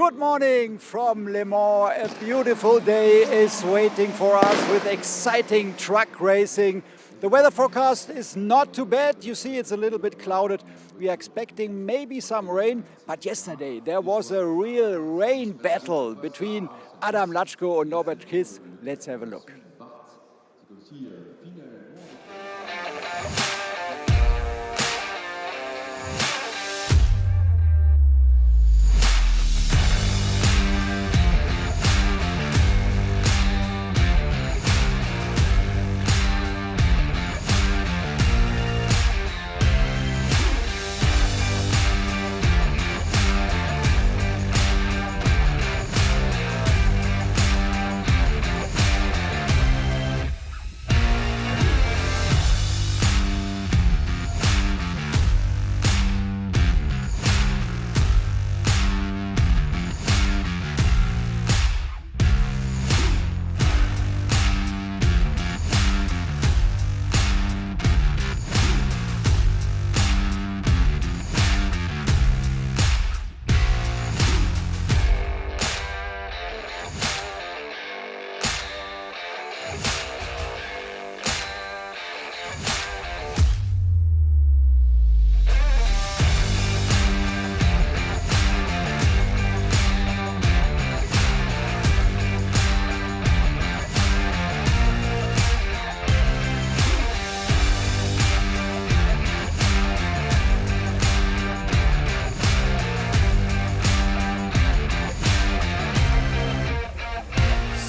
Good morning from Le Mans. A beautiful day is waiting for us with exciting truck racing. The weather forecast is not too bad. You see, it's a little bit clouded. We are expecting maybe some rain, but yesterday there was a real rain battle between Adam Lacho and Norbert Kiss. Let's have a look.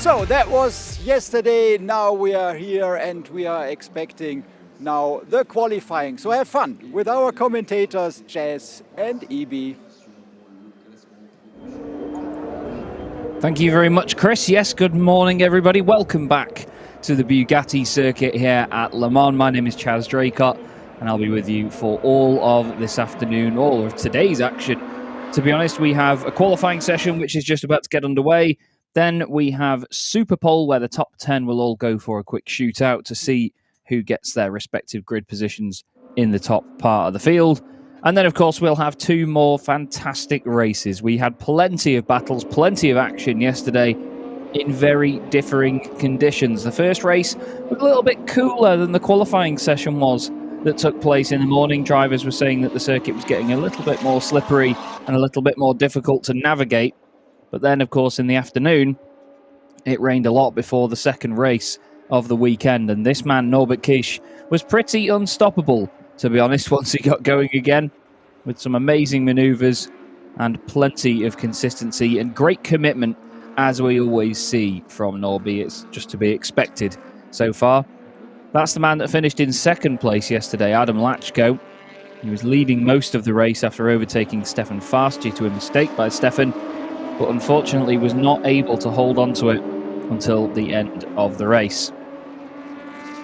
So that was yesterday. Now we are here and we are expecting now the qualifying. So have fun with our commentators, Jazz and EB. Thank you very much, Chris. Yes, good morning, everybody. Welcome back to the Bugatti circuit here at Le Mans. My name is Chaz Draycott, and I'll be with you for all of this afternoon, all of today's action. To be honest, we have a qualifying session which is just about to get underway. Then we have Super Pole, where the top 10 will all go for a quick shootout to see who gets their respective grid positions in the top part of the field. And then, of course, we'll have two more fantastic races. We had plenty of battles, plenty of action yesterday in very differing conditions. The first race was a little bit cooler than the qualifying session was that took place in the morning. Drivers were saying that the circuit was getting a little bit more slippery and a little bit more difficult to navigate. But then, of course, in the afternoon, it rained a lot before the second race of the weekend. And this man, Norbert Kish, was pretty unstoppable, to be honest, once he got going again, with some amazing manoeuvres and plenty of consistency and great commitment, as we always see from Norby. It's just to be expected so far. That's the man that finished in second place yesterday, Adam Lacho. He was leading most of the race after overtaking Stefan Fast due to a mistake by Stefan, but unfortunately was not able to hold on to it until the end of the race.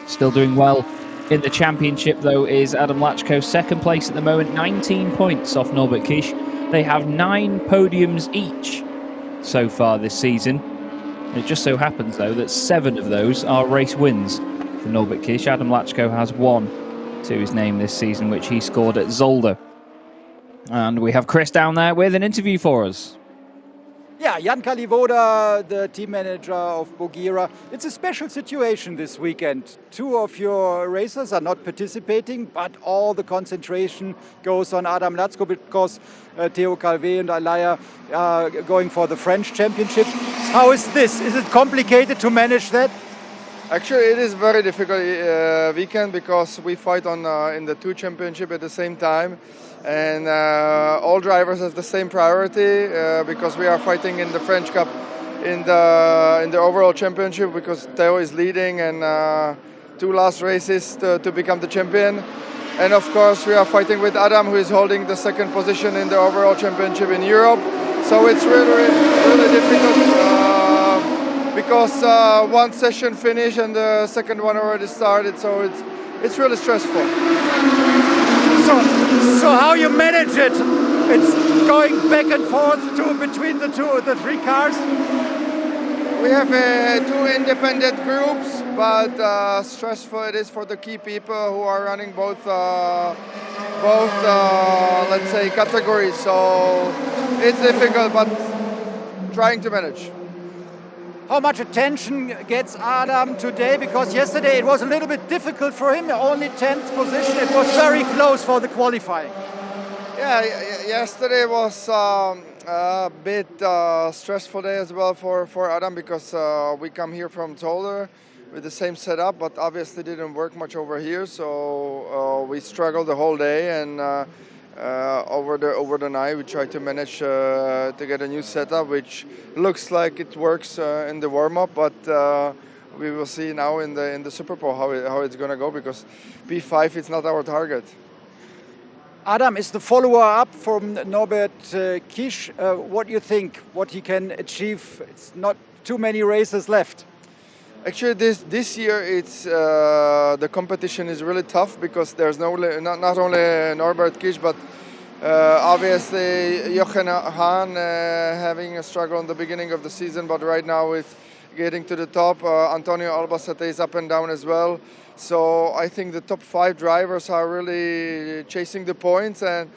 Still doing well in the championship, though, is Adam Lacho, second place at the moment, 19 points off Norbert Kish. They have 9 podiums each so far this season. It just so happens, though, that 7 of those are race wins for Norbert Kish. Adam Lacho has 1 to his name this season, which he scored at Zolder. And we have Chris down there with an interview for us. Yeah, Jan Kalivoda, the team manager of Bogira. It's a special situation this weekend. 2 of your racers are not participating, but all the concentration goes on Adam Lacho because Theo Calvé and Alaya are going for the French championship. How is this? Is it complicated to manage that? Actually, it is very difficult weekend because we fight on in the 2 championship at the same time. And all drivers have the same priority because we are fighting in the French Cup in the overall championship because Theo is leading and 2 last races to become the champion. And of course we are fighting with Adam, who is holding the 2nd position in the overall championship in Europe. So it's really difficult because one session finished and the second one already started. So it's really stressful. So how you manage it? It's going back and forth between the 3 cars? We have 2 independent groups, but stressful it is for the key people who are running both let's say, categories. So it's difficult, but trying to manage. How much attention gets Adam today? Because yesterday it was a little bit difficult for him, only 10th position. It was very close for the qualifying. Yeah, yesterday was a bit stressful day as well for Adam because we come here from Zolder with the same setup, but obviously didn't work much over here. So we struggled the whole day, and over the night we tried to manage to get a new setup, which looks like it works in the warm up, but. We will see now in the Super Bowl how it's going to go, because P5 is not our target. Adam is the follower-up from Norbert Kisch. What do you think? What he can achieve? It's not too many races left. Actually, this year it's the competition is really tough because there's not only Norbert Kisch, but obviously Jochen Hahn having a struggle in the beginning of the season, but right now it's getting to the top. Antonio Albacete is up and down as well. So I think the top 5 drivers are really chasing the points, and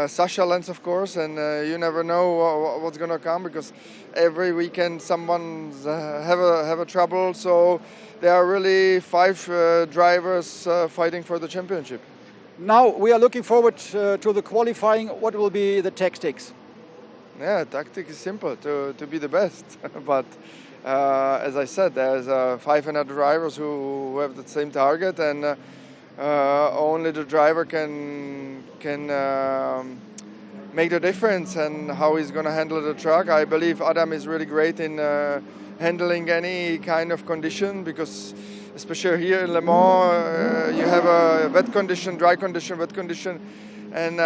Sasha Lenz, of course, and you never know what's going to come, because every weekend someone's have a trouble. So there are really 5 drivers fighting for the championship. Now we are looking forward to the qualifying. What will be the tactics? Yeah, tactic is simple, to be the best. But as I said, there's 500 drivers who have the same target, and only the driver can make the difference and how he's going to handle the truck. I believe Adam is really great in handling any kind of condition, because especially here in Le Mans, you have a wet condition, dry condition, wet condition, and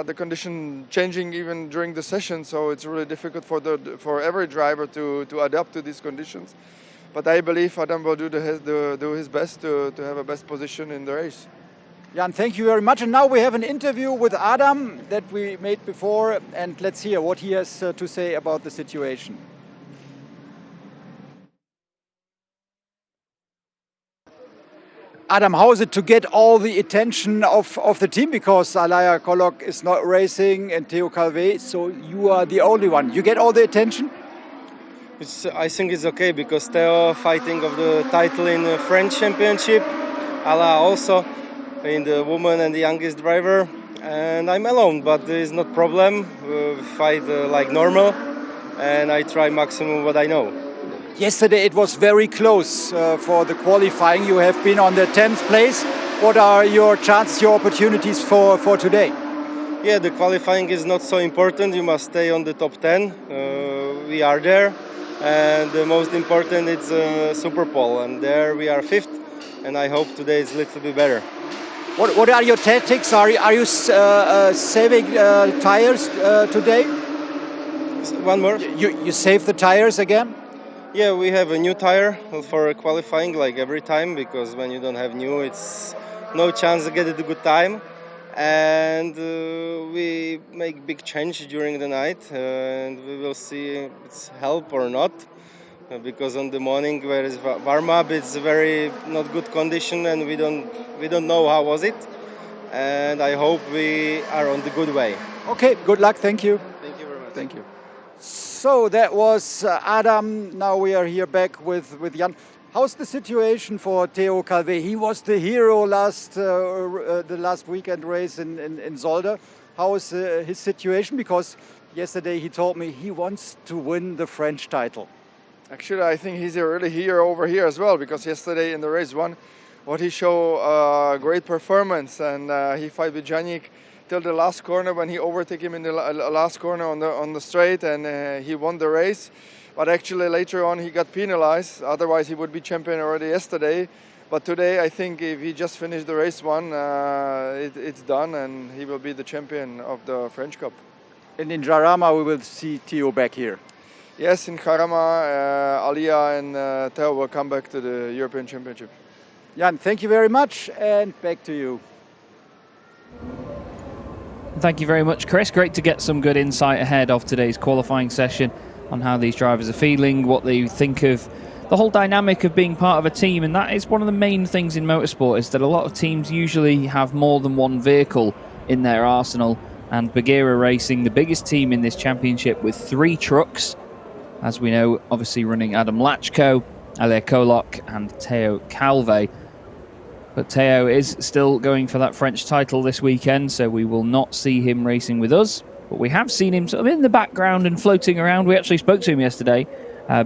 the condition changing even during the session. So it's really difficult for every driver to adapt to these conditions. But I believe Adam will do his best to have a best position in the race. Jan, thank you very much. And now we have an interview with Adam that we made before, and let's hear what he has to say about the situation. Adam, how is it to get all the attention of the team? Because Alaya Kolok is not racing and Theo Calvé, so you are the only one. You get all the attention? I think it's okay, because Theo fighting of the title in the French Championship, Ala also in the woman and the youngest driver, and I'm alone, but it's not problem. We fight like normal, and I try maximum what I know. Yesterday it was very close for the qualifying. You have been on the 10th place. What are your chances, your opportunities for today? Yeah, the qualifying is not so important. You must stay on the top 10. We are there. And the most important is Super Bowl. And there we are 5th. And I hope today is a little bit better. What are your tactics? Are you saving tires today? One more. You save the tires again? Yeah, we have a new tire for qualifying, like every time, because when you don't have new, it's no chance to get it a good time. And we make big change during the night, and we will see if it's help or not. Because on the morning where it's warm up, it's very not good condition, and we don't know how was it. And I hope we are on the good way. Okay, good luck. Thank you. Thank you very much. Thank you. So that was Adam. Now we are here back with Jan. How's the situation for Theo Calvé? He was the hero the last weekend race in Zolder. How is his situation? Because yesterday he told me he wants to win the French title. Actually, I think he's a really hero over here as well, because yesterday in the race 1, what he showed great performance, and he fight with Janik till the last corner when he overtook him in the last corner on the straight, and he won the race. But actually later on he got penalized, otherwise he would be champion already yesterday. But today I think if he just finished the race 1, it's done, and he will be the champion of the French Cup. And in Jarama we will see Theo back here. Yes, in Jarama, Alia and Theo will come back to the European Championship. Jan, thank you very much, and back to you. Thank you very much, Chris. Great to get some good insight ahead of today's qualifying session on how these drivers are feeling, what they think of the whole dynamic of being part of a team. And that is one of the main things in motorsport, is that a lot of teams usually have more than one vehicle in their arsenal. And Bagheera Racing, the biggest team in this championship with 3 trucks, As we know, obviously running Adam Lacho, Ale Kolok and Theo Calve. But Theo is still going for that French title this weekend, so we will not see him racing with us. But we have seen him sort of in the background and floating around. We actually spoke to him yesterday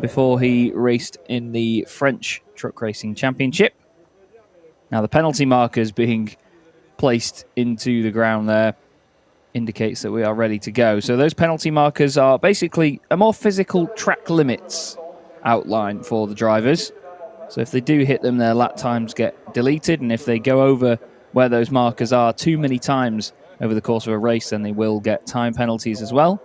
before he raced in the French Truck Racing Championship. Now, the penalty markers being placed into the ground there indicates that we are ready to go. So those penalty markers are basically a more physical track limits outline for the drivers. So if they do hit them, their lap times get deleted, and if they go over where those markers are too many times over the course of a race, then they will get time penalties as well.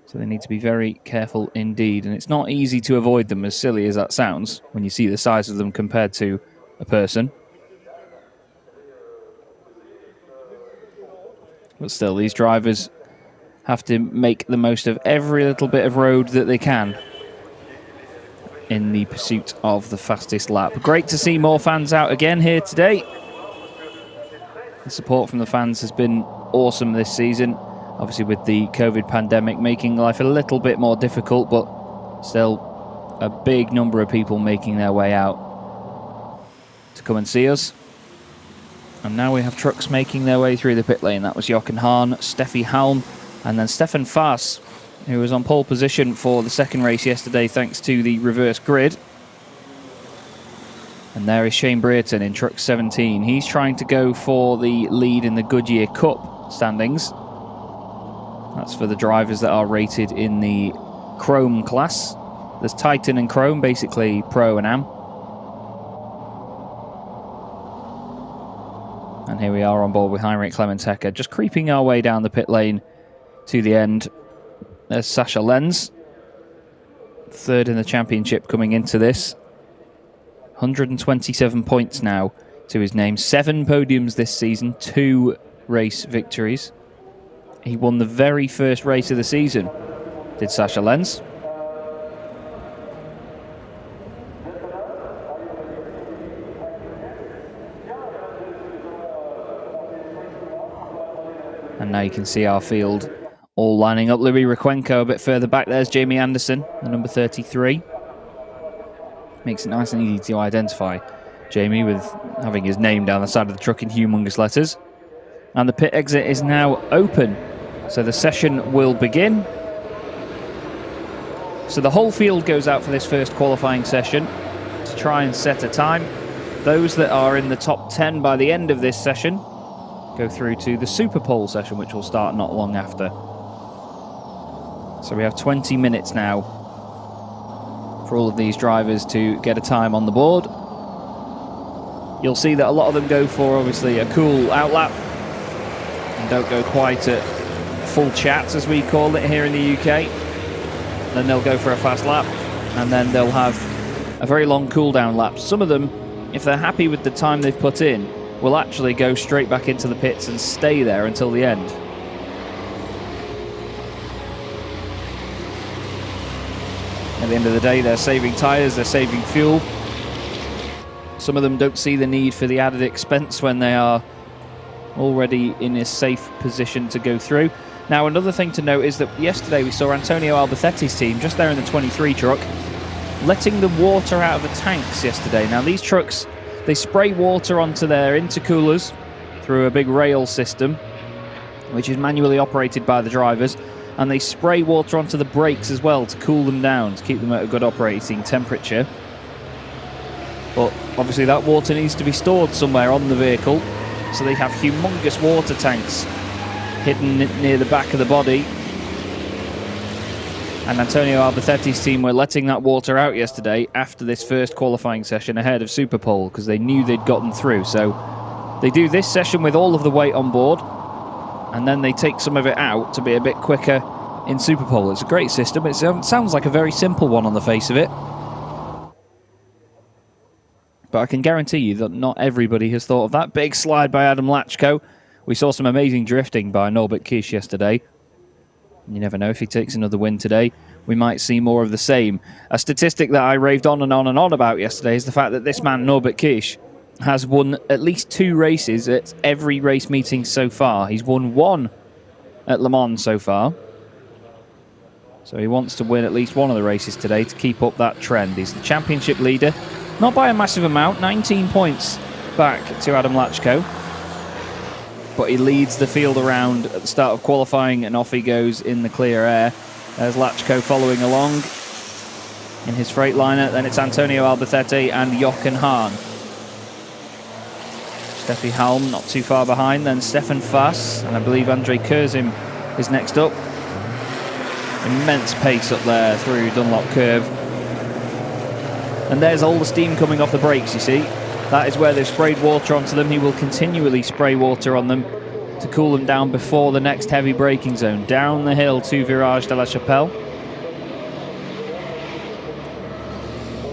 So they need to be very careful indeed, and it's not easy to avoid them, as silly as that sounds, when you see the size of them compared to a person. But still, these drivers have to make the most of every little bit of road that they can in the pursuit of the fastest lap. Great to see more fans out again here today. The support from the fans has been awesome this season. Obviously with the COVID pandemic making life a little bit more difficult, but still a big number of people making their way out to come and see us. And now we have trucks making their way through the pit lane. That was Jochen Hahn, Steffi Halm, and then Stefan Faas, who was on pole position for the second race yesterday thanks to the reverse grid. And there is Shane Brereton in truck 17. He's trying to go for the lead in the Goodyear Cup standings. That's for the drivers that are rated in the Chrome class. There's Titan and Chrome, basically Pro and Am. And here we are on board with Heinrich Clemens-Hecker, just creeping our way down the pit lane to the end. There's Sascha Lenz, third in the championship coming into this. 127 points now to his name. 7 podiums this season, 2 race victories. He won the very first race of the season, did Sascha Lenz. And now you can see our field all lining up. Louis Requenco a bit further back. There's Jamie Anderson, the number 33. Makes it nice and easy to identify Jamie with having his name down the side of the truck in humongous letters. And the pit exit is now open, so the session will begin. So the whole field goes out for this first qualifying session to try and set a time. Those that are in the top 10 by the end of this session go through to the Super Pole session, which will start not long after. So we have 20 minutes now for all of these drivers to get a time on the board. You'll see that a lot of them go for, obviously, a cool outlap and don't go quite at full chat, as we call it here in the UK. Then they'll go for a fast lap, and then they'll have a very long cool down lap. Some of them, if they're happy with the time they've put in, will actually go straight back into the pits and stay there until the end. At the end of the day, they're saving tyres, they're saving fuel. Some of them don't see the need for the added expense when they are already in a safe position to go through. Now, another thing to note is that yesterday we saw Antonio Albacetti's team, just there in the 23 truck, letting the water out of the tanks yesterday. Now, these trucks, they spray water onto their intercoolers through a big rail system, which is manually operated by the drivers, and they spray water onto the brakes as well to cool them down, to keep them at a good operating temperature. But obviously that water needs to be stored somewhere on the vehicle, so they have humongous water tanks hidden near the back of the body. And Antonio Albacetti's team were letting that water out yesterday after this first qualifying session ahead of Super Pole, because they knew they'd gotten through. So they do this session with all of the weight on board, and then they take some of it out to be a bit quicker in Super Pole. It's a great system. It sounds like a very simple one on the face of it, but I can guarantee you that not everybody has thought of that. Big slide by Adam Lacho. We saw some amazing drifting by Norbert Kish yesterday. You never know, if he takes another win today, we might see more of the same. A statistic that I raved on and on and on about yesterday is the fact that this man, Norbert Kish, has won at least 2 races at every race meeting so far. He's won 1 at Le Mans so far. So he wants to win at least one of the races today to keep up that trend. He's the championship leader, not by a massive amount, 19 points back to Adam Lacho. But he leads the field around at the start of qualifying, and off he goes in the clear air. There's Lacho following along in his Freightliner. Then it's Antonio Albacete and Jochen Hahn. Steffi Halm not too far behind. Then Stefan Fass, and I believe Andre Kurzim is next up. Immense pace up there through Dunlop Curve. And there's all the steam coming off the brakes, you see. That is where they've sprayed water onto them. He will continually spray water on them to cool them down before the next heavy braking zone. Down the hill to Virage de la Chapelle.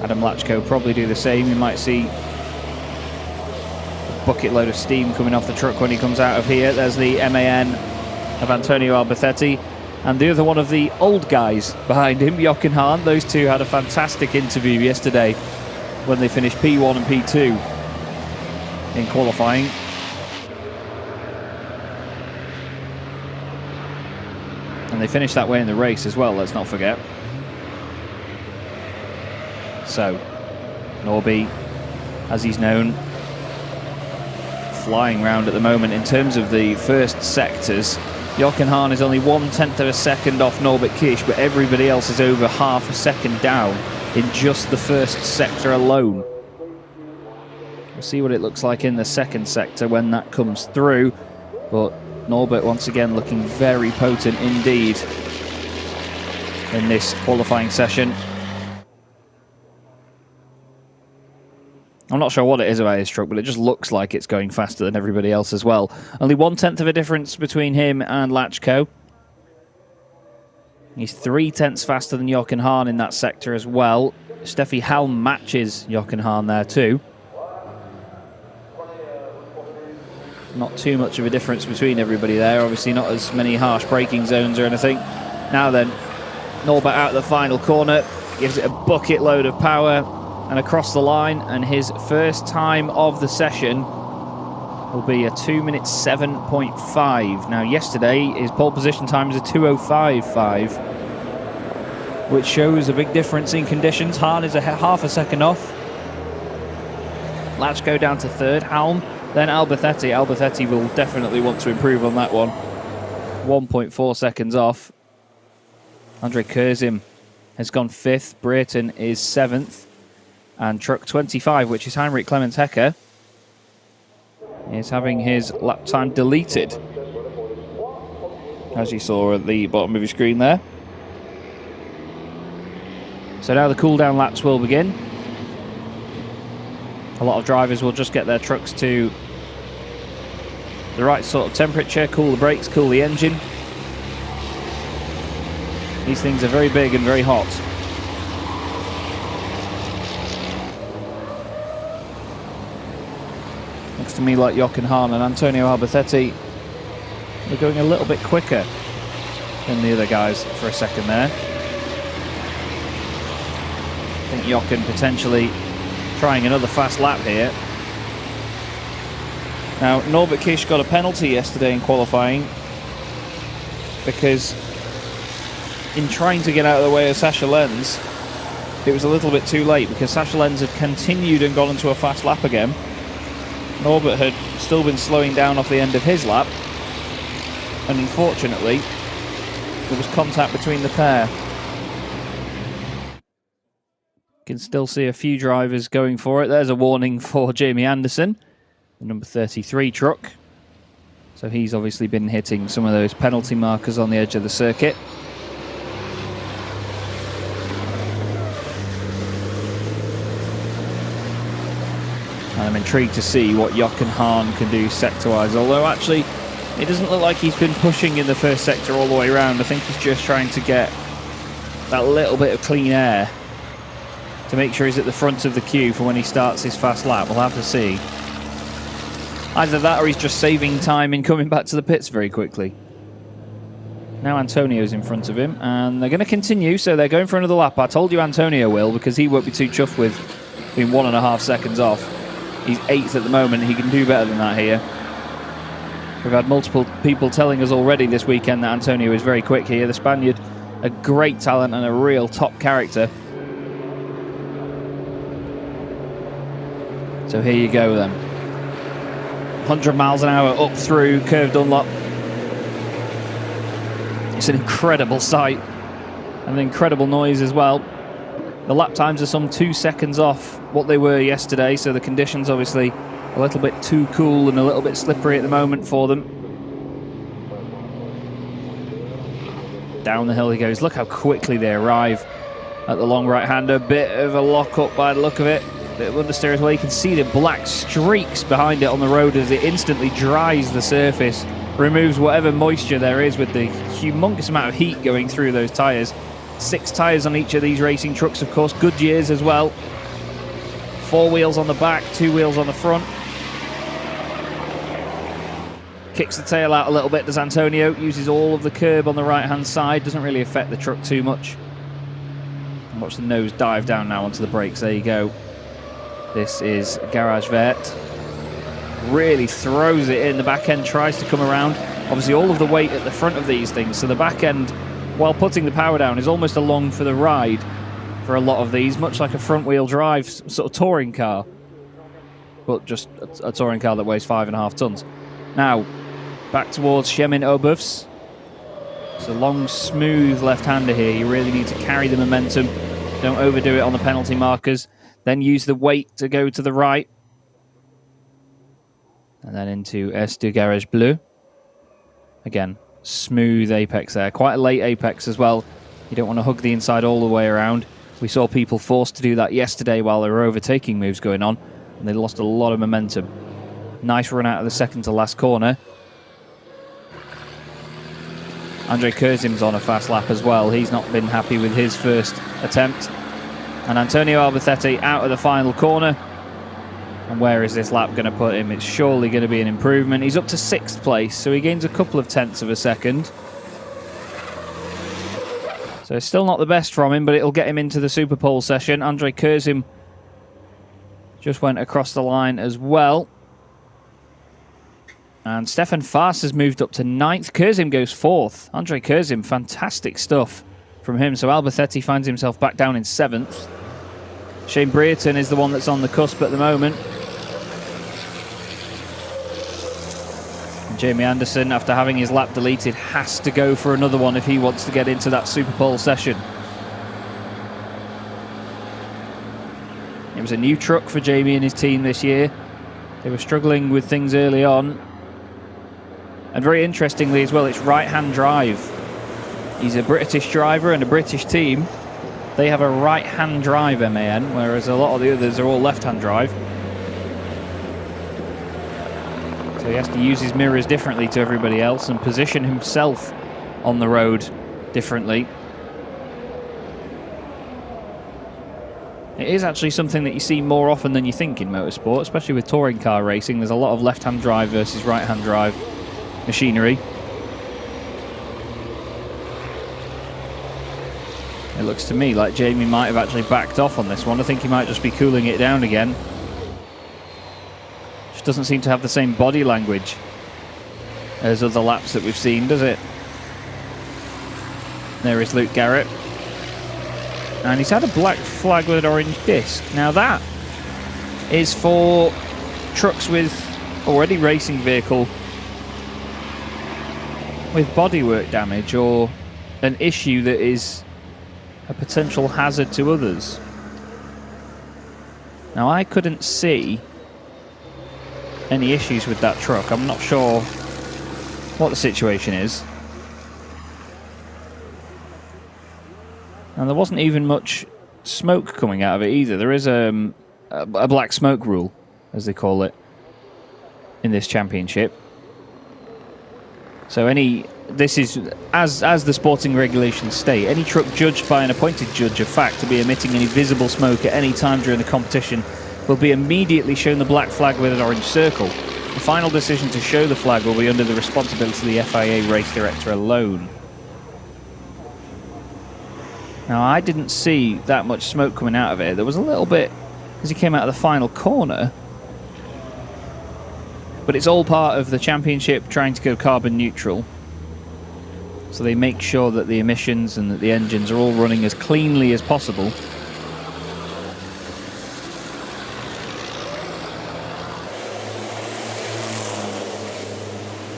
Adam Lacho probably do the same. You might see a bucket load of steam coming off the truck when he comes out of here. There's the MAN of Antonio Albacete. And the other one of the old guys behind him, Jochen Hahn. Those two had a fantastic interview yesterday when they finished P1 and P2 in qualifying. And they finished that way in the race as well, let's not forget. So, Norby, as he's known, flying round at the moment in terms of the first sectors. Jochen Hahn is only 1/10 of a second off Norbert Kish, but everybody else is over half a second down in just the first sector alone. We'll see what it looks like in the second sector when that comes through. But Norbert once again looking very potent indeed in this qualifying session. I'm not sure what it is about his truck, but it just looks like it's going faster than everybody else as well. Only 1/10 of a difference between him and Lacho. He's 3/10 faster than Jochen Hahn in that sector as well. Steffi Halm matches Jochen Hahn there too. Not too much of a difference between everybody there. Obviously not as many harsh braking zones or anything. Now then, Norbert out of the final corner. Gives it a bucket load of power and across the line. And his first time of the session will be a 2:07.5. Now yesterday his pole position time was a 2:05.5, which shows a big difference in conditions. Hahn is a half a second off. Lacho down to third. Halm, then Albacete. Albacete will definitely want to improve on that one. 1.4 seconds off. Andre Kurzim has gone fifth. Brayton is seventh. And truck 25, which is Heinrich Clemens Hecker, is having his lap time deleted, as you saw at the bottom of your screen there. So now the cool down laps will begin. A lot of drivers will just get their trucks to the right sort of temperature, cool the brakes, cool the engine. These things are very big and very hot. Looks to me like Jochen Hahn and Antonio Albacete are going a little bit quicker than the other guys for a second there. I think Jochen potentially trying another fast lap here. Now, Norbert Kish got a penalty yesterday in qualifying because in trying to get out of the way of Sascha Lenz, it was a little bit too late because Sascha Lenz had continued and gone into a fast lap again. Norbert had still been slowing down off the end of his lap, and unfortunately there was contact between the pair. You can still see a few drivers going for it. There's a warning for Jamie Anderson, the number 33 truck. So he's obviously been hitting some of those penalty markers on the edge of the circuit. And I'm intrigued to see what Jochen Hahn can do sector-wise, although actually it doesn't look like he's been pushing in the first sector all the way around. I think he's just trying to get that little bit of clean air to make sure he's at the front of the queue for when he starts his fast lap. We'll have to see. Either that or he's just saving time in coming back to the pits very quickly. Now Antonio's in front of him, and they're going to continue, so they're going for another lap. I told you Antonio will, because he won't be too chuffed with being 1.5 seconds off. He's 8th at the moment. He can do better than that here. We've had multiple people telling us already this weekend that Antonio is very quick here. The Spaniard a great talent and a real top character. So here you go then. 100 miles an hour up through Curve Dunlop. It's an incredible sight and an incredible noise as well. The lap times are some 2 seconds off what they were yesterday, so the conditions obviously a little bit too cool and a little bit slippery at the moment for them. Down the hill he goes. Look how quickly they arrive at the long right-hander. Bit of a lock-up by the look of it. Bit of understeer as well. You can see the black streaks behind it on the road as it instantly dries the surface, removes whatever moisture there is with the humongous amount of heat going through those tyres. 6 tyres on each of these racing trucks, of course. Goodyears as well. 4 wheels on the back, 2 wheels on the front. Kicks the tail out a little bit, does Antonio. Uses all of the curb on the right-hand side. Doesn't really affect the truck too much. And watch the nose dive down now onto the brakes. There you go. This is Garage Vert. Really throws it in. The back end tries to come around. Obviously all of the weight at the front of these things, so the back end, while putting the power down, is almost along for the ride for a lot of these, much like a front-wheel drive sort of touring car, but just a touring car that weighs 5.5 tons. Now, back towards Shemin Obufs. It's a long, smooth left-hander here. You really need to carry the momentum. Don't overdo it on the penalty markers. Then use the weight to go to the right. And then into S du Garage Bleu. Again, smooth apex there. Quite a late apex as well. You don't want to hug the inside all the way around. We saw people forced to do that yesterday while there were overtaking moves going on, and they lost a lot of momentum. Nice run out of the second to last corner. Andre Kurzim's on a fast lap as well. He's not been happy with his first attempt. And Antonio Albacete out of the final corner. And where is this lap going to put him? It's surely going to be an improvement. He's up to 6th place, so he gains a couple of tenths of a second. So it's still not the best from him, but it'll get him into the Super Pole session. Andre Kurzim just went across the line as well. And Stefan Faas has moved up to 9th. Kurzim goes 4th. Andre Kurzim, fantastic stuff from him. So Albacete finds himself back down in 7th. Shane Brereton is the one that's on the cusp at the moment. And Jamie Anderson, after having his lap deleted, has to go for another one if he wants to get into that Super Pole session. It was a new truck for Jamie and his team this year. They were struggling with things early on. And very interestingly as well, it's right-hand drive. He's a British driver and a British team. They have a right-hand drive MAN, whereas a lot of the others are all left-hand drive. So he has to use his mirrors differently to everybody else and position himself on the road differently. It is actually something that you see more often than you think in motorsport, especially with touring car racing. There's a lot of left-hand drive versus right-hand drive machinery. It looks to me like Jamie might have actually backed off on this one. I think he might just be cooling it down again. Just doesn't seem to have the same body language as other laps that we've seen, does it? There is Luke Garrett. And he's had a black flag with an orange disc. Now that is for trucks with already racing vehicle with bodywork damage or an issue that is a potential hazard to others. Now I couldn't see any issues with that truck. I'm not sure what the situation is. And there wasn't even much smoke coming out of it either. There is a black smoke rule, as they call it, in this championship. So this is, as the sporting regulations state, any truck judged by an appointed judge of fact to be emitting any visible smoke at any time during the competition will be immediately shown the black flag with an orange circle. The final decision to show the flag will be under the responsibility of the FIA race director alone. Now, I didn't see that much smoke coming out of it. There was a little bit as he came out of the final corner. But it's all part of the championship trying to go carbon neutral. So they make sure that the emissions and that the engines are all running as cleanly as possible.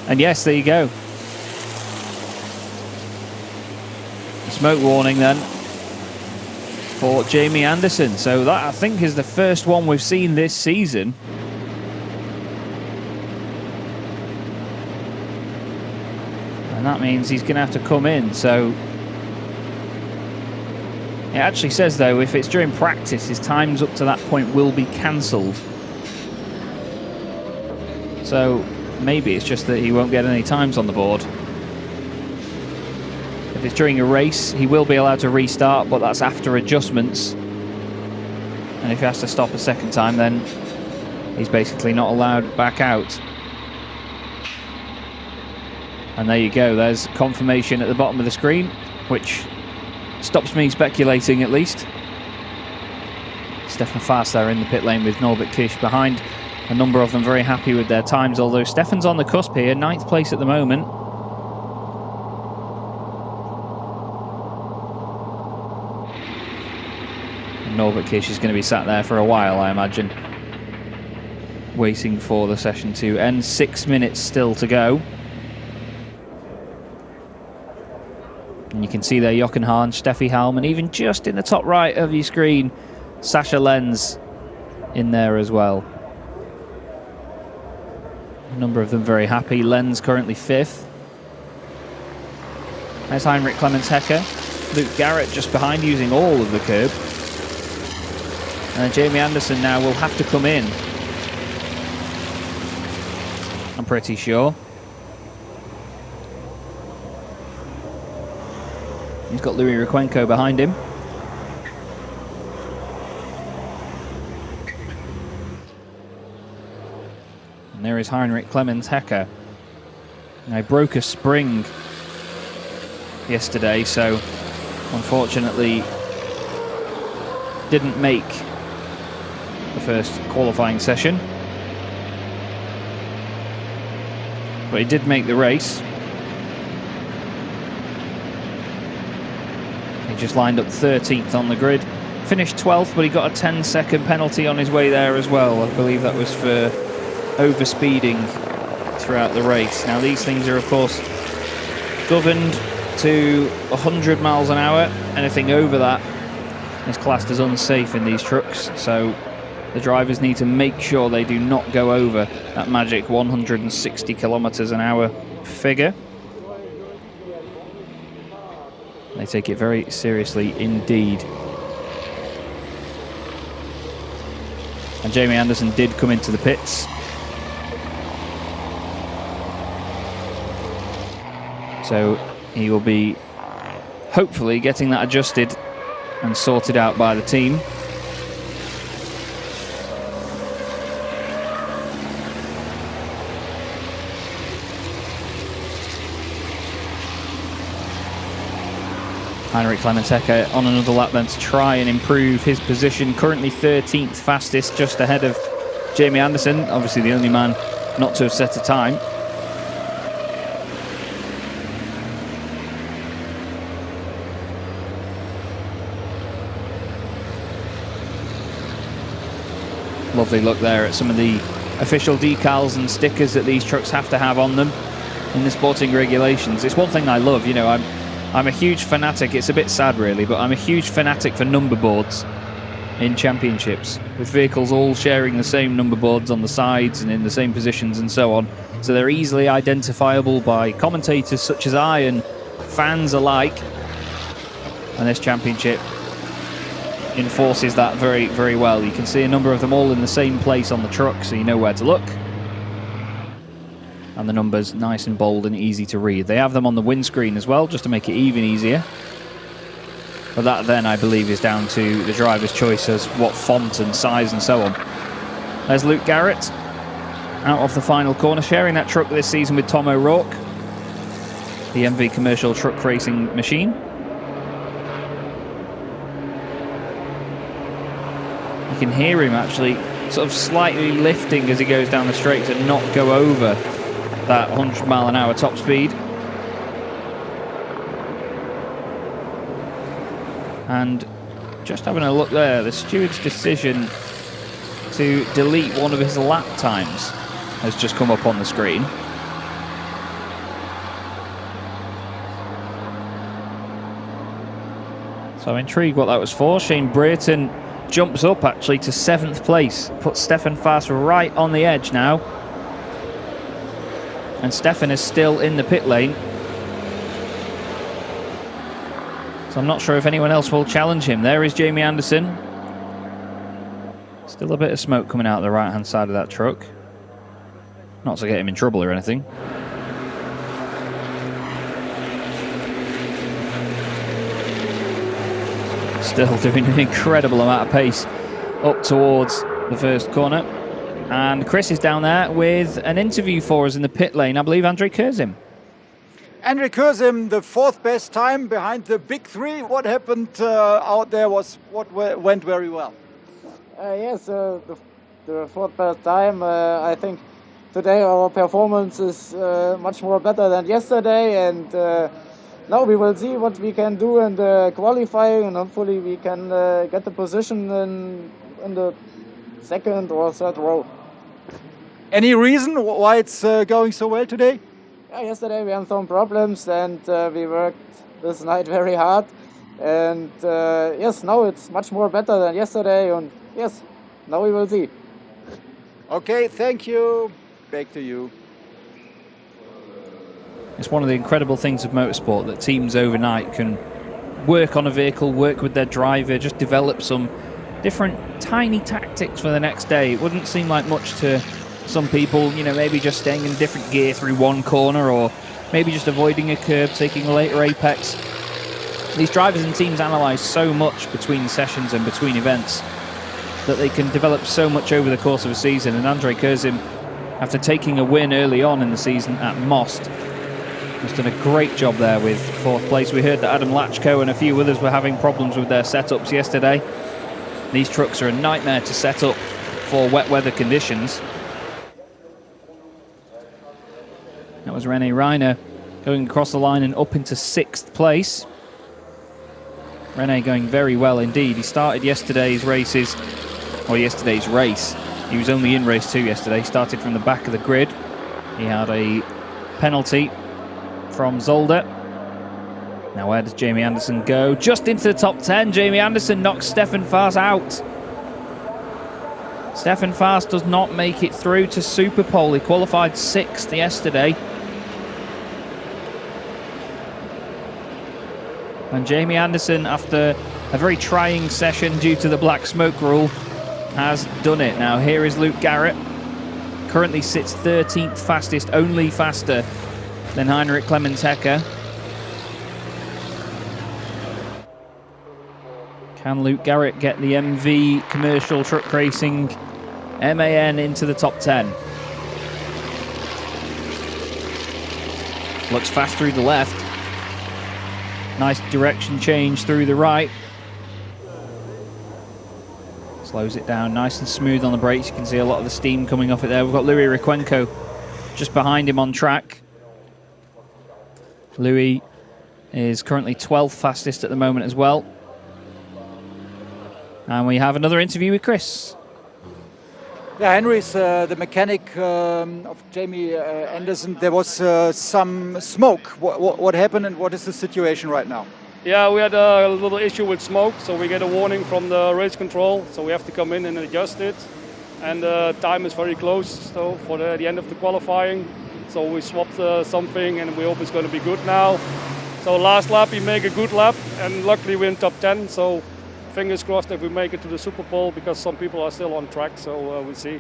And yes, there you go. Smoke warning then for Jamie Anderson. So that, I think, is the first one we've seen this season. And that means he's going to have to come in. So it actually says, though, if it's during practice, his times up to that point will be cancelled. So maybe it's just that he won't get any times on the board. If it's during a race, he will be allowed to restart, but that's after adjustments. And if he has to stop a second time, then he's basically not allowed back out. And there you go, there's confirmation at the bottom of the screen, which stops me speculating at least. Stefan Fast there in the pit lane with Norbert Kish behind. A number of them very happy with their times, although Stefan's on the cusp here, 9th place at the moment. And Norbert Kish is going to be sat there for a while, I imagine, waiting for the session to end. 6 minutes still to go. And you can see there Jochen Hahn, Steffi Halm, and even just in the top right of your screen, Sasha Lenz in there as well. A number of them very happy. Lenz currently 5th. There's Heinrich Clemens Hecker. Luke Garrett just behind, using all of the curb. And Jamie Anderson now will have to come in, I'm pretty sure. He's got Louis Rukwenko behind him. And there is Heinrich Clemens Hecker. Now, he broke a spring yesterday, so unfortunately didn't make the first qualifying session. But he did make the race. He just lined up 13th on the grid. Finished 12th, but he got a 10-second penalty on his way there as well. I believe that was for overspeeding throughout the race. Now, these things are, of course, governed to 100 miles an hour. Anything over that is classed as unsafe in these trucks. So the drivers need to make sure they do not go over that magic 160 kilometers an hour figure. They take it very seriously indeed. And Jamie Anderson did come into the pits. So he will be hopefully getting that adjusted and sorted out by the team. Heinrich Clemens Hecker on another lap then to try and improve his position. Currently 13th fastest, just ahead of Jamie Anderson. Obviously the only man not to have set a time. Lovely look there at some of the official decals and stickers that these trucks have to have on them in the sporting regulations. It's one thing I love, you know, I'm a huge fanatic. It's a bit sad really, but I'm a huge fanatic for number boards in championships, with vehicles all sharing the same number boards on the sides and in the same positions and so on, so they're easily identifiable by commentators such as I and fans alike. And this championship enforces that very, very well. You can see a number of them all in the same place on the truck, so you know where to look. And the numbers nice and bold and easy to read. They have them on the windscreen as well, just to make it even easier. But that then, I believe, is down to the driver's choice as what font and size and so on. There's Luke Garrett out of the final corner, sharing that truck this season with Tom O'Rourke, the MV Commercial Truck Racing machine. You can hear him actually sort of slightly lifting as he goes down the straight to not go over that 100 mile an hour top speed. And just having a look there, the steward's decision to delete one of his lap times has just come up on the screen. So I'm intrigued what that was for. Shane Brayton jumps up actually to 7th place, puts Stefan Faas right on the edge now. And Stefan is still in the pit lane. So I'm not sure if anyone else will challenge him. There is Jamie Anderson. Still a bit of smoke coming out of the right-hand side of that truck. Not to get him in trouble or anything. Still doing an incredible amount of pace up towards the first corner. And Chris is down there with an interview for us in the pit lane. I believe Andrej Kurzim. Andrej Kurzim, the 4th best time behind the big 3. What happened out there was what went very well. Yes, the 4th best time. I think today our performance is much more better than yesterday, and now we will see what we can do in the qualifying, and hopefully we can get the position in the 2nd or 3rd row. Any reason why it's going so well today? Yeah, yesterday we had some problems, and we worked this night very hard. And yes, now it's much more better than yesterday, and yes, now we will see. Okay, thank you. Back to you. It's one of the incredible things of motorsport that teams overnight can work on a vehicle, work with their driver, just develop some different tiny tactics for the next day. It wouldn't seem like much to some people, you know, maybe just staying in a different gear through one corner, or maybe just avoiding a curb, taking a later apex. These drivers and teams analyse so much between sessions and between events that they can develop so much over the course of a season. And Andrej Kurzim, after taking a win early on in the season at Most, has done a great job there with 4th place. We heard that Adam Lacho and a few others were having problems with their setups yesterday. These trucks are a nightmare to set up for wet weather conditions. That was René Reiner going across the line and up into 6th place. René going very well indeed. He started yesterday's race. He was only in race 2 yesterday. He started from the back of the grid. He had a penalty from Zolder. Now where does Jamie Anderson go? Just into the top 10. Jamie Anderson knocks Stefan Faas out. Stefan Faas does not make it through to Superpole. He qualified 6th yesterday. And Jamie Anderson, after a very trying session due to the black smoke rule, has done it. Now here is Luke Garrett. Currently sits 13th fastest, only faster than Heinrich Clemens Hecker. Can Luke Garrett get the MV Commercial Truck Racing MAN into the top 10? Looks fast through the left. Nice direction change through the right. Slows it down nice and smooth on the brakes. You can see a lot of the steam coming off it there. We've got Louis Requenco just behind him on track. Louis is currently 12th fastest at the moment as well. And we have another interview with Chris. Yeah, Henry's the mechanic of Jamie Anderson. There was some smoke. What happened and what is the situation right now? Yeah, we had a little issue with smoke, so we get a warning from the race control, so we have to come in and adjust it. And the time is very close so for the end of the qualifying. So we swapped something and we hope it's going to be good now. So last lap we make a good lap and luckily we're in top 10. So fingers crossed that we make it to the Super Bowl because some people are still on track, so we'll see.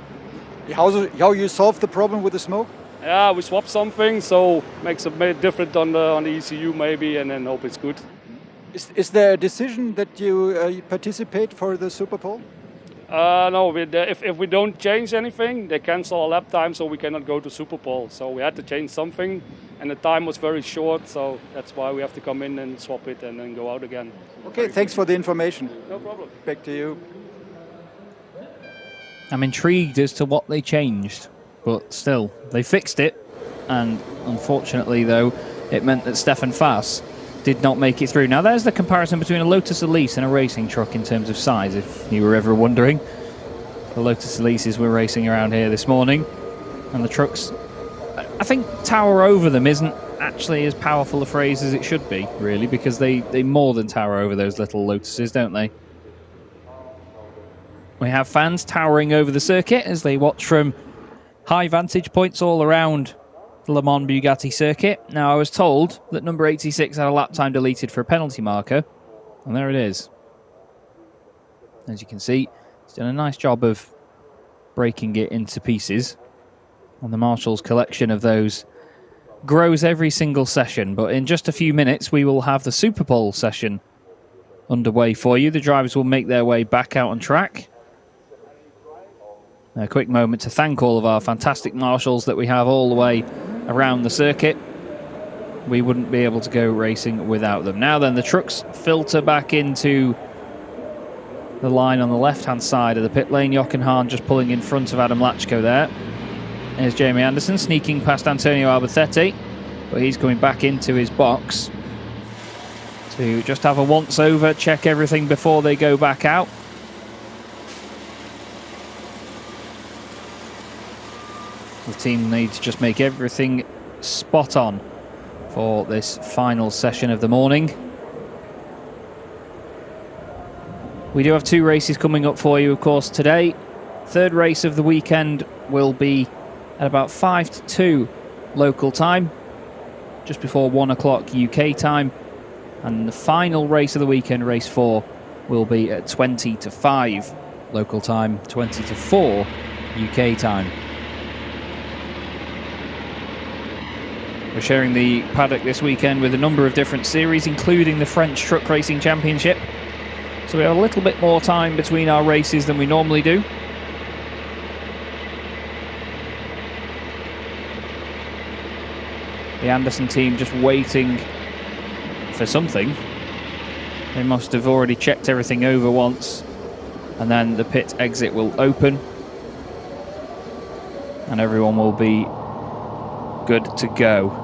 How you solved the problem with the smoke? Yeah, we swapped something, so makes a bit different on the ECU maybe, and then hope it's good. Is there a decision that you participate for the Super Bowl? No, if we don't change anything, they cancel our lap time, so we cannot go to Super Bowl. So we had to change something, and the time was very short, so that's why we have to come in and swap it and then go out again. Okay, thanks for the information. No problem. Back to you. I'm intrigued as to what they changed, but still, they fixed it. And unfortunately, though, it meant that Stefan Faas did not make it through. Now there's the comparison between a Lotus Elise and a racing truck in terms of size, if you were ever wondering. The Lotus Elises were racing around here this morning, and the trucks, I think tower over them isn't actually as powerful a phrase as it should be, really, because they more than tower over those little Lotuses, don't they? We have fans towering over the circuit as they watch from high vantage points all around the Le Mans Bugatti circuit. Now, I was told that number 86 had a lap time deleted for a penalty marker, and there it is. As you can see, he's done a nice job of breaking it into pieces. And the Marshalls collection of those grows every single session, but in just a few minutes we will have the Super Pole session underway for you. The drivers will make their way back out on track. A quick moment to thank all of our fantastic marshals that we have all the way around the circuit. We wouldn't be able to go racing without them. Now then, the trucks filter back into the line on the left-hand side of the pit lane. Jochen Hahn just pulling in front of Adam Lacho there. There's Jamie Anderson sneaking past Antonio Albacete, but he's coming back into his box to just have a once-over, check everything before they go back out. The team need to just make everything spot on for this final session of the morning. We do have 2 races coming up for you, of course, today. Third race of the weekend will be at about 5 to 2 local time, just before 1 o'clock UK time. And the final race of the weekend, race 4, will be at 20 to 5 local time, 20 to 4 UK time. We're sharing the paddock this weekend with a number of different series, including the French Truck Racing Championship. So we have a little bit more time between our races than we normally do. The Anderson team just waiting for something. They must have already checked everything over once, and then the pit exit will open and everyone will be good to go.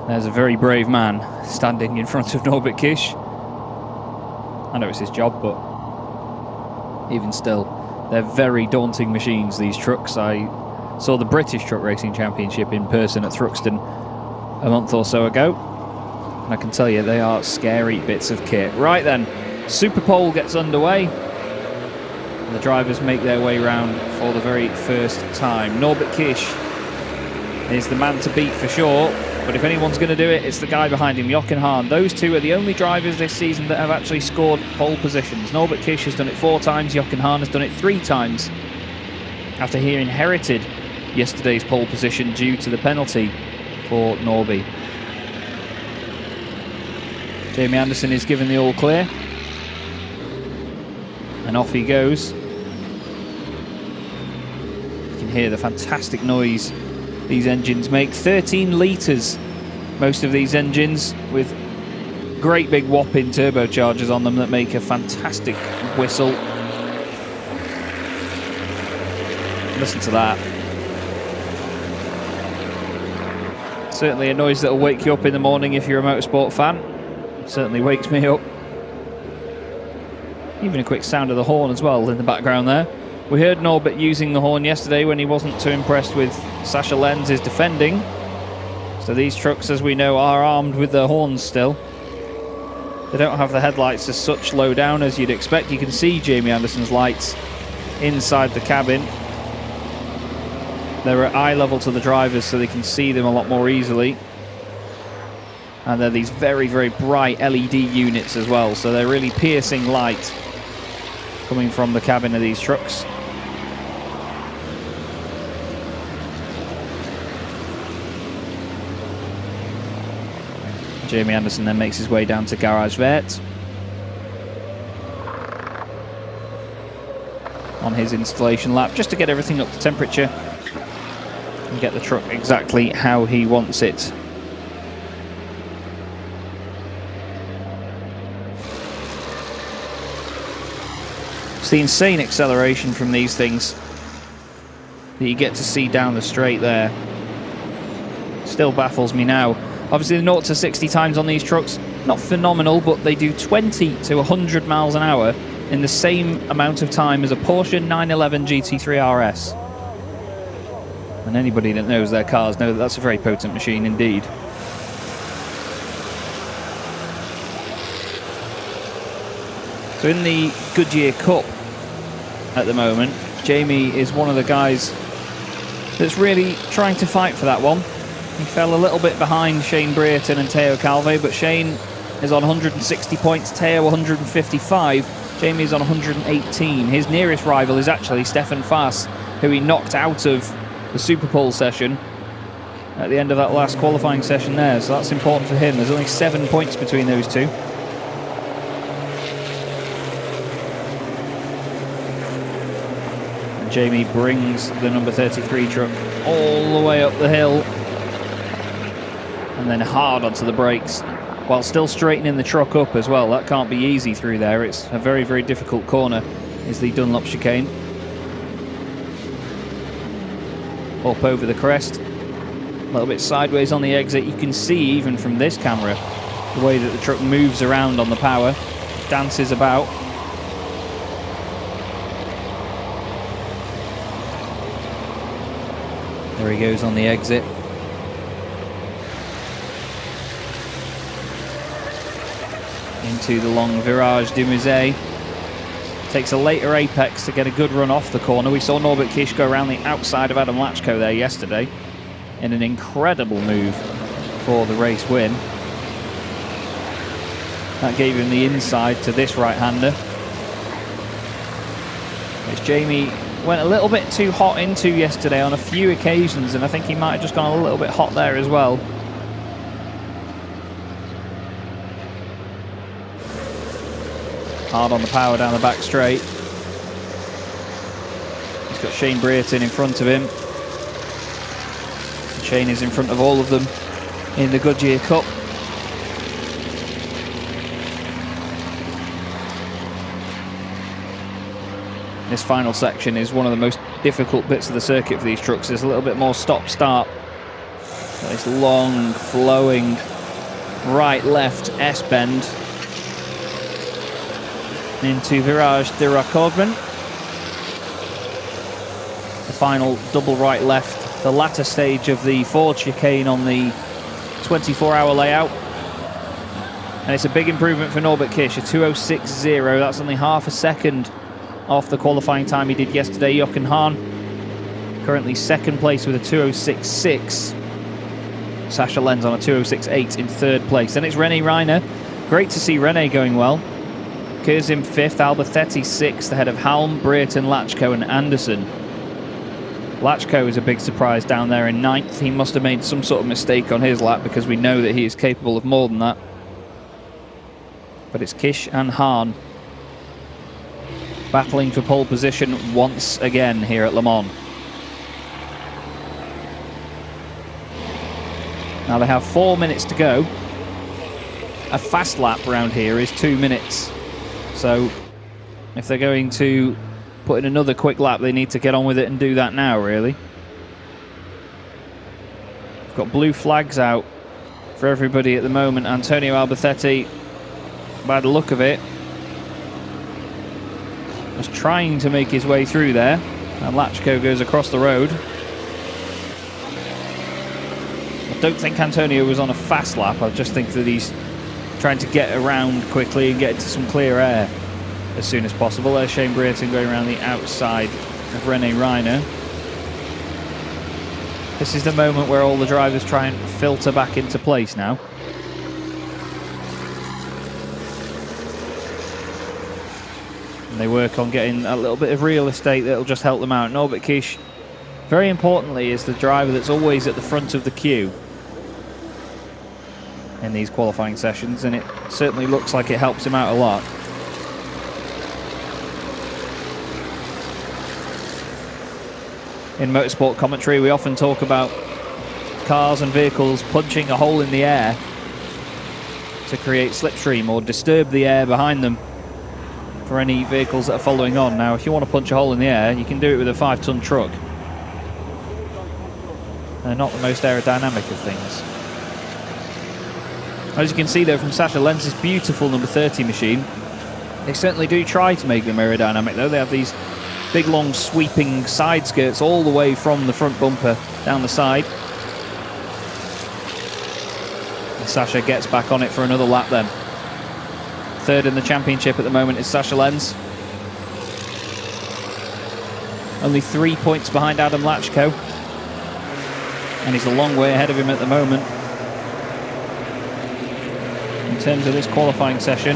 There's a very brave man standing in front of Norbert Kish. I know it's his job, but even still, they're very daunting machines, these trucks. I saw the British Truck Racing Championship in person at Thruxton a month or so ago, and I can tell you they are scary bits of kit. Right then, Super Pole gets underway, and the drivers make their way round for the very first time. Norbert Kish is the man to beat for sure, but if anyone's going to do it, it's the guy behind him, Jochen Hahn. Those two are the only drivers this season that have actually scored pole positions. Norbert Kish has done it 4 times, Jochen Hahn has done it 3 times, after he inherited yesterday's pole position due to the penalty for Norby. Jamie Anderson is given the all clear, and off he goes. You can hear the fantastic noise these engines make. 13 litres, most of these engines, with great big whopping turbochargers on them that make a fantastic whistle. Listen to that. Certainly a noise that will wake you up in the morning if you're a motorsport fan. It certainly wakes me up. Even a quick sound of the horn as well in the background there. We heard Norbert using the horn yesterday when he wasn't too impressed with Sasha Lenz's defending. So these trucks, as we know, are armed with their horns still. They don't have the headlights as such low down as you'd expect. You can see Jamie Anderson's lights inside the cabin. They're at eye level to the drivers so they can see them a lot more easily. And they're these very, very bright LED units as well. So they're really piercing light coming from the cabin of these trucks. Jamie Anderson then makes his way down to Garage Vert on his installation lap, just to get everything up to temperature and get the truck exactly how he wants it. It's the insane acceleration from these things that you get to see down the straight there. Still baffles me now. Obviously the 0 to 60 times on these trucks not phenomenal, but they do 20 to 100 miles an hour in the same amount of time as a Porsche 911 GT3 RS. And anybody that knows their cars know that that's a very potent machine indeed. So in the Goodyear Cup at the moment, Jamie is one of the guys that's really trying to fight for that one. He fell a little bit behind Shane Brereton and Teo Calve, but Shane is on 160 points, Teo 155, Jamie is on 118. His nearest rival is actually Stefan Faas, who he knocked out of the Super Pole session at the end of that last qualifying session there, so that's important for him. There's only 7 points between those two. And Jamie brings the number 33 truck all the way up the hill and then hard onto the brakes while still straightening the truck up as well. That can't be easy through there. It's a very, very difficult corner, is the Dunlop chicane. Up over the crest, a little bit sideways on the exit. You can see even from this camera the way that the truck moves around on the power, dances about. There he goes on the exit. Into the long Virage du Musée. Takes a later apex to get a good run off the corner. We saw Norbert Kish go around the outside of Adam Lacho there yesterday in an incredible move for the race win. That gave him the inside to this right-hander, which Jamie went a little bit too hot into yesterday on a few occasions, and I think he might have just gone a little bit hot there as well. Hard on the power down the back straight. He's got Shane Brereton in front of him. Shane is in front of all of them in the Goodyear Cup. This final section is one of the most difficult bits of the circuit for these trucks. There's a little bit more stop-start. This long, flowing right-left S-bend into Virage de Raccordement. The final double right-left, the latter stage of the Ford chicane on the 24-hour layout. And it's a big improvement for Norbert Kish, a 2:06.0. That's only half a second off the qualifying time he did yesterday. Jochen Hahn currently second place with a 2:06.6. Sascha Lenz on a 2:06.8 in third place. Then it's René Reiner. Great to see René going well. Kurzim fifth, Alberthetti sixth, ahead of Halm, Brereton, Lacho and Anderson. Lacho is a big surprise down there in ninth. He must have made some sort of mistake on his lap, because we know that he is capable of more than that. But it's Kish and Hahn battling for pole position once again here at Le Mans. Now they have 4 minutes to go. A fast lap around here is 2 minutes. So if they're going to put in another quick lap, they need to get on with it and do that now, really. We've got blue flags out for everybody at the moment. Antonio Alberthetti, by the look of it, was trying to make his way through there, and Lacho goes across the road. I don't think Antonio was on a fast lap. I just think that he's trying to get around quickly and get into some clear air as soon as possible. There's Shane Brereton going around the outside of René Reiner. This is the moment where all the drivers try and filter back into place now. And they work on getting a little bit of real estate that'll just help them out. Norbert Kish, very importantly, is the driver that's always at the front of the queue in these qualifying sessions, and it certainly looks like it helps him out a lot. In motorsport commentary, we often talk about cars and vehicles punching a hole in the air to create slipstream or disturb the air behind them for any vehicles that are following on. Now, if you want to punch a hole in the air, you can do it with a 5-ton truck. They're not the most aerodynamic of things. As you can see though from Sascha Lenz's beautiful number 30 machine, they certainly do try to make them aerodynamic though. They have these big long sweeping side skirts all the way from the front bumper down the side. And Sascha gets back on it for another lap then. Third in the championship at the moment is Sascha Lenz. Only 3 points behind Adam Lacho. And he's a long way ahead of him at the moment. In terms of this qualifying session,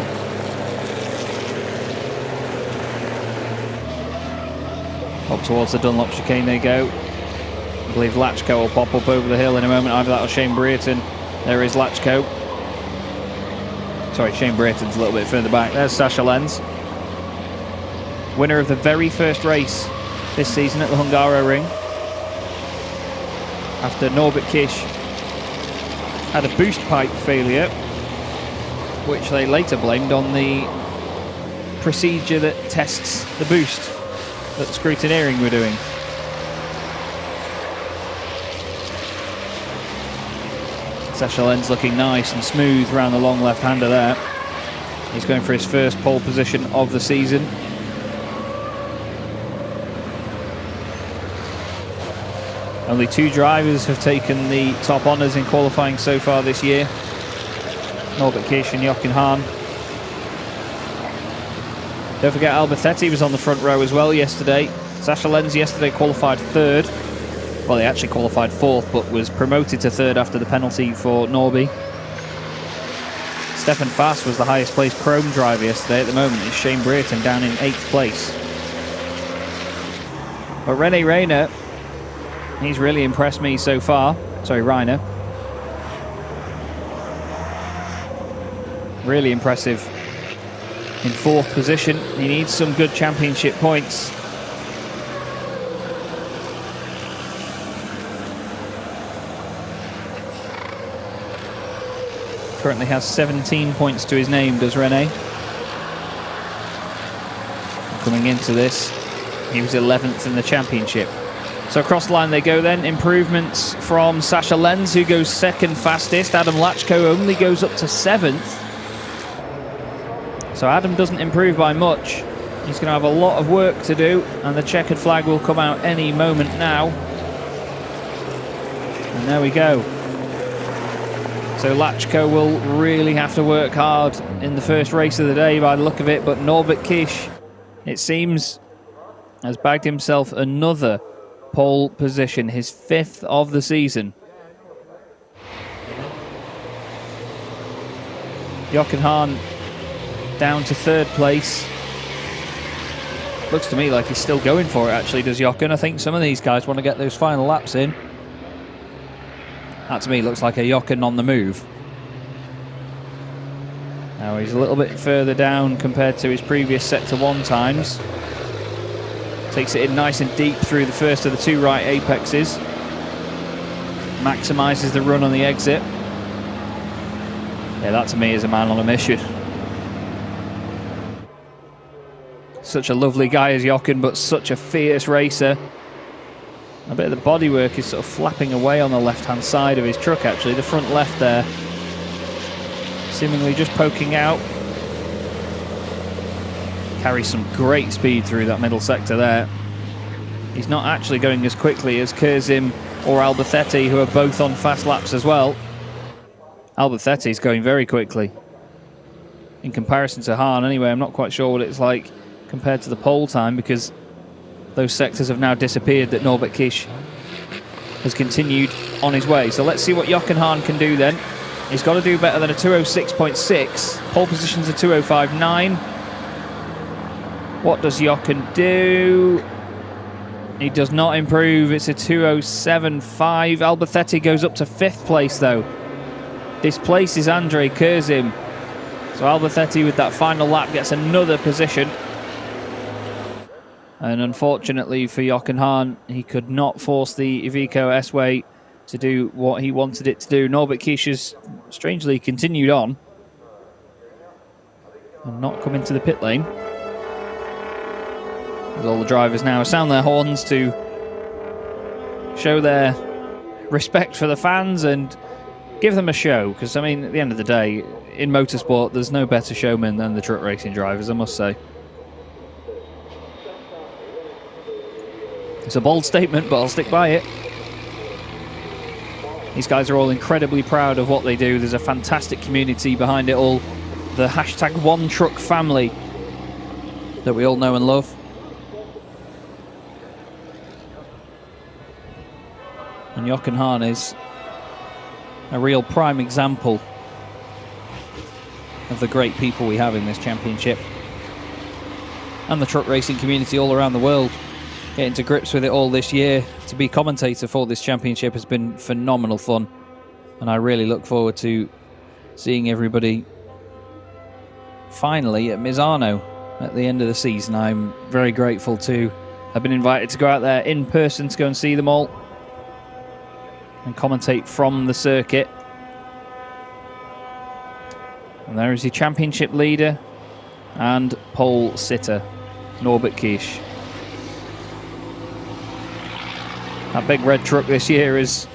up towards the Dunlop chicane they go. I believe Lacho will pop up over the hill in a moment. Either that or Shane Brereton. There is Lacho. Sorry, Shane Brereton's a little bit further back. There's Sascha Lenz. Winner of the very first race this season at the Hungaroring. After Norbert Kish had a boost pipe failure, which they later blamed on the procedure that tests the boost that Scrutineering were doing. Sascha Lenz looking nice and smooth around the long left-hander there. He's going for his first pole position of the season. Only 2 drivers have taken the top honours in qualifying so far this year. Norbert Kish and Jochen Hahn. Don't forget Alberthetti was on the front row as well yesterday. Sascha Lenz yesterday qualified 3rd. Well, he actually qualified 4th, but was promoted to 3rd after the penalty for Norby. Stefan Fass was the highest placed Chrome driver yesterday. At the moment, it's Shane Brereton down in 8th place. But René Reiner, he's really impressed me so far. Sorry, Reiner. Really impressive in 4th position. He needs some good championship points. Currently has 17 points to his name, does René. Coming into this, he was 11th in the championship. So across the line they go then. Improvements from Sascha Lenz, who goes 2nd fastest. Adam Lacho only goes up to 7th. So Adam doesn't improve by much. He's going to have a lot of work to do, and the checkered flag will come out any moment now. And there we go. So Lacho will really have to work hard in the first race of the day by the look of it, but Norbert Kish, it seems, has bagged himself another pole position, his 5th of the season. Jochen Hahn down to 3rd place. Looks to me like he's still going for it, actually, does Jochen? I think some of these guys want to get those final laps in. That to me looks like a Jochen on the move. Now he's a little bit further down compared to his previous sector 1 times. Takes it in nice and deep through the first of the 2 right apexes. Maximises the run on the exit. Yeah, that to me is a man on a mission. Such a lovely guy as Jochen, but such a fierce racer. A bit of the bodywork is sort of flapping away on the left-hand side of his truck, actually. The front left there, seemingly just poking out. Carries some great speed through that middle sector there. He's not actually going as quickly as Kurzim or Alberthetti, who are both on fast laps as well. Alberthetti's going very quickly. In comparison to Hahn, anyway, I'm not quite sure what it's like compared to the pole time, because those sectors have now disappeared that Norbert Kish has continued on his way. So let's see what Jochen Hahn can do then. He's got to do better than a 206.6. Pole position's a 205.9. What does Jochen do? He does not improve. It's a 207.5. Alberthetti goes up to 5th place though. Displaces Andrei Kurzim. So Alberthetti with that final lap gets another position. And unfortunately for Jochen Hahn, he could not force the Iveco S-Way to do what he wanted it to do. Norbert Kish has strangely continued on and not come into the pit lane. As all the drivers now sound their horns to show their respect for the fans and give them a show, because, I mean, at the end of the day, in motorsport, there's no better showman than the truck racing drivers, I must say. It's a bold statement, but I'll stick by it. These guys are all incredibly proud of what they do. There's a fantastic community behind it all. The hashtag One Truck family that we all know and love. And Jochen Hahn is a real prime example of the great people we have in this championship. And the truck racing community all around the world. Getting to grips with it all this year. To be commentator for this championship has been phenomenal fun. And I really look forward to seeing everybody finally at Misano at the end of the season. I'm very grateful to have been invited to go out there in person to go and see them all and commentate from the circuit. And there is your championship leader and pole sitter, Norbert Kisch. That big red truck this year has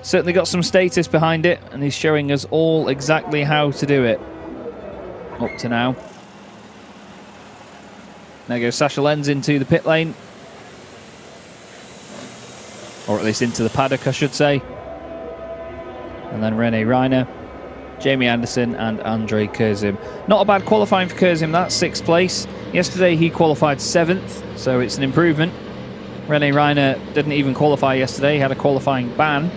certainly got some status behind it, and he's showing us all exactly how to do it up to now. There goes Sasha Lenz into the pit lane. Or at least into the paddock, I should say. And then René Reiner, Jamie Anderson and Andre Kurzim. Not a bad qualifying for Kurzim, that's 6th place. Yesterday he qualified 7th, so it's an improvement. René Reiner didn't even qualify yesterday, he had a qualifying ban.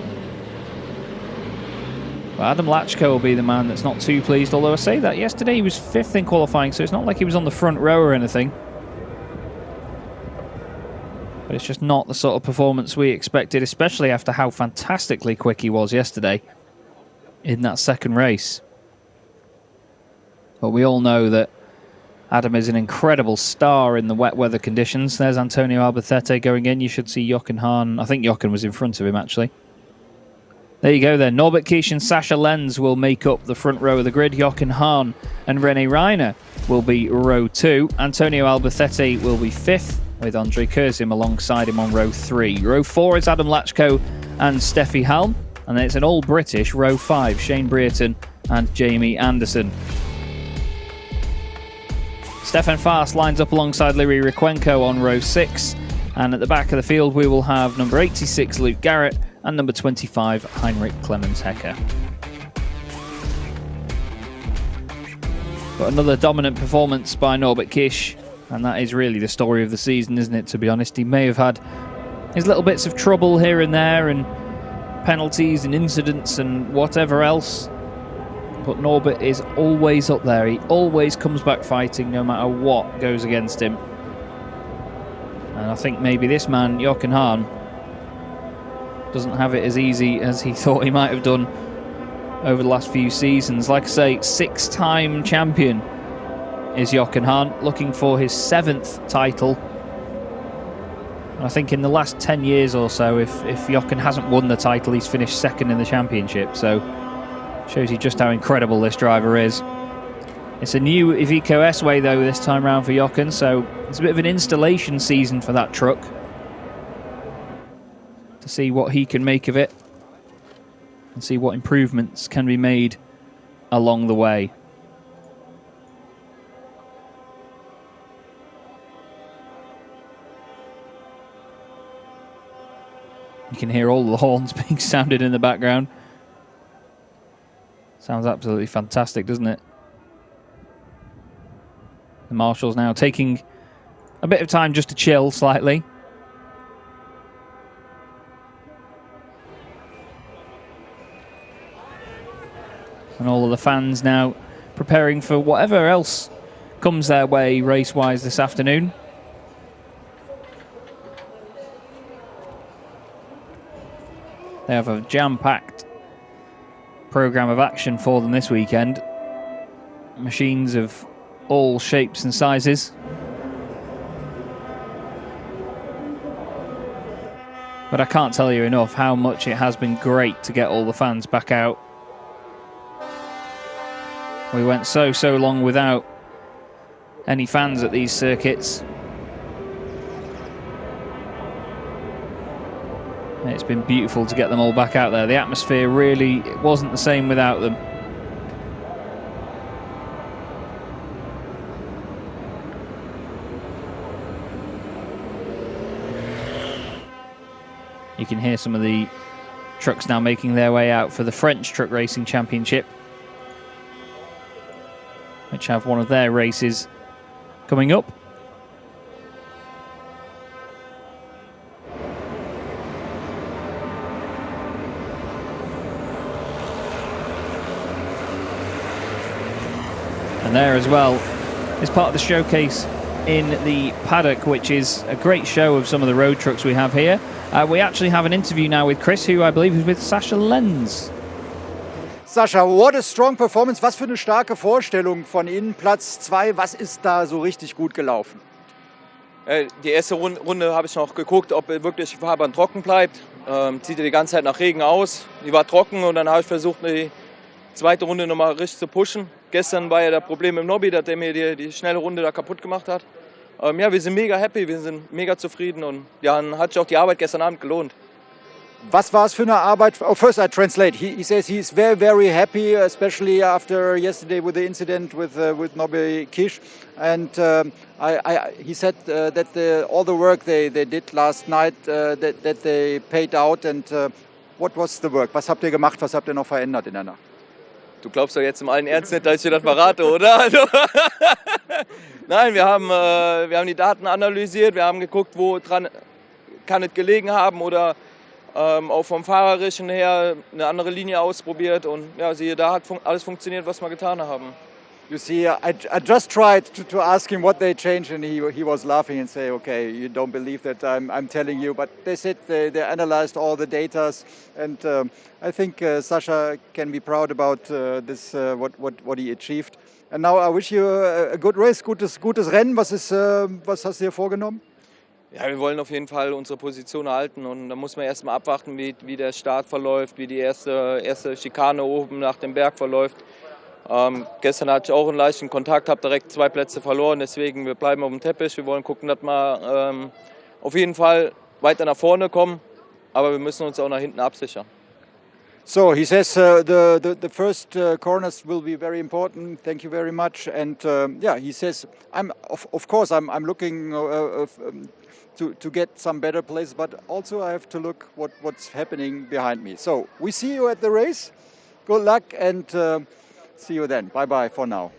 But Adam Lacho will be the man that's not too pleased, although I say that yesterday he was 5th in qualifying, so it's not like he was on the front row or anything. But it's just not the sort of performance we expected, especially after how fantastically quick he was yesterday in that second race. But we all know that Adam is an incredible star in the wet weather conditions. There's Antonio Albacete going in. You should see Jochen Hahn. I think Jochen was in front of him, actually. There you go then. Norbert Kisch and Sasha Lenz will make up the front row of the grid. Jochen Hahn and René Reiner will be row 2. Antonio Albacete will be 5th, with Andre Kurzim alongside him on row 3. Row 4 is Adam Lacho and Steffi Halm. And then it's an all-British row 5, Shane Brereton and Jamie Anderson. Stefan Fast lines up alongside Liri Rikwenko on row 6. And at the back of the field we will have number 86 Luke Garrett and number 25 Heinrich Clemens Hecker. But another dominant performance by Norbert Kisch, and that is really the story of the season, isn't it, to be honest? He may have had his little bits of trouble here and there and penalties and incidents and whatever else, but Norbert is always up there. He always comes back fighting no matter what goes against him. And I think maybe this man, Jochen Hahn, doesn't have it as easy as he thought he might have done over the last few seasons. Like I say, 6-time champion is Jochen Hahn, looking for his 7th title. And I think in the last 10 years or so, if Jochen hasn't won the title, he's finished 2nd in the championship. So shows you just how incredible this driver is. It's a new Iveco S-Way though this time round for Jochen, so it's a bit of an installation season for that truck to see what he can make of it and see what improvements can be made along the way. You can hear all the horns being sounded in the background. Sounds absolutely fantastic, doesn't it? The marshals now taking a bit of time just to chill slightly. And all of the fans now preparing for whatever else comes their way race-wise this afternoon. They have a jam-packed programme of action for them this weekend. Machines of all shapes and sizes. But I can't tell you enough how much it has been great to get all the fans back out. We went so long without any fans at these circuits. it's been beautiful to get them all back out there. The atmosphere really wasn't the same without them. You can hear some of the trucks now making their way out for the French Truck Racing Championship, which have one of their races coming up. And there as well is part of the showcase in the paddock, which is a great show of some of the road trucks we have here. We actually have an interview now with Chris, who I believe is with Sascha Lenz. Sascha, what a strong performance. Was für eine starke Vorstellung von Ihnen. Platz 2, was ist da so richtig gut gelaufen? Die erste Runde habe ich noch geguckt, ob wirklich die Fahrbahn trocken bleibt. Sieht ja die ganze Zeit nach Regen aus. Die war trocken und dann habe ich versucht, die zweite Runde nochmal richtig zu pushen. Gestern war ja das Problem im Nobby, dass der mir die schnelle Runde da kaputt gemacht hat. Ja, wir sind mega happy, wir sind mega zufrieden und ja, dann hat sich auch die Arbeit gestern Abend gelohnt. Was war es für eine Arbeit? Oh, first I translate. He says he's very, very happy, especially after yesterday with the incident with Nobby Kish. And he said that all the work they did last night, that they paid out. And what was the work? Was habt ihr gemacht? Was habt ihr noch verändert in der Nacht? Du glaubst doch jetzt im allen Ernst nicht, dass ich dir das verrate, oder? Also, nein, wir haben die Daten analysiert, wir haben geguckt, wo dran kann es gelegen haben oder auch vom Fahrerischen her eine andere Linie ausprobiert und ja, siehe da, hat alles funktioniert, was wir getan haben. You see, I just tried to ask him what they changed, and he was laughing and say, "Okay, you don't believe that I'm telling you." But they said they analyzed all the data, and I think Sascha can be proud about this what he achieved. And now I wish you a good race, gutes Rennen. Was hast du dir vorgenommen? Ja, wir wollen auf jeden Fall unsere Position halten und da muss man erstmal abwarten, wie der Start verläuft, wie die erste Schikane oben nach dem Berg verläuft. Gestern hatte ich auch einen leichten Kontakt, habe direkt 2 Plätze verloren, deswegen wir bleiben auf dem Teppich. Wir wollen gucken, dass wir auf jeden Fall weiter nach vorne kommen, aber wir müssen uns auch nach hinten absichern. So he says the first corners will be very important. Thank you very much. And yeah, he says of course I'm looking to get some better places, but also I have to look what's happening behind me. So we see you at the race. Good luck and see you then. Bye bye for now.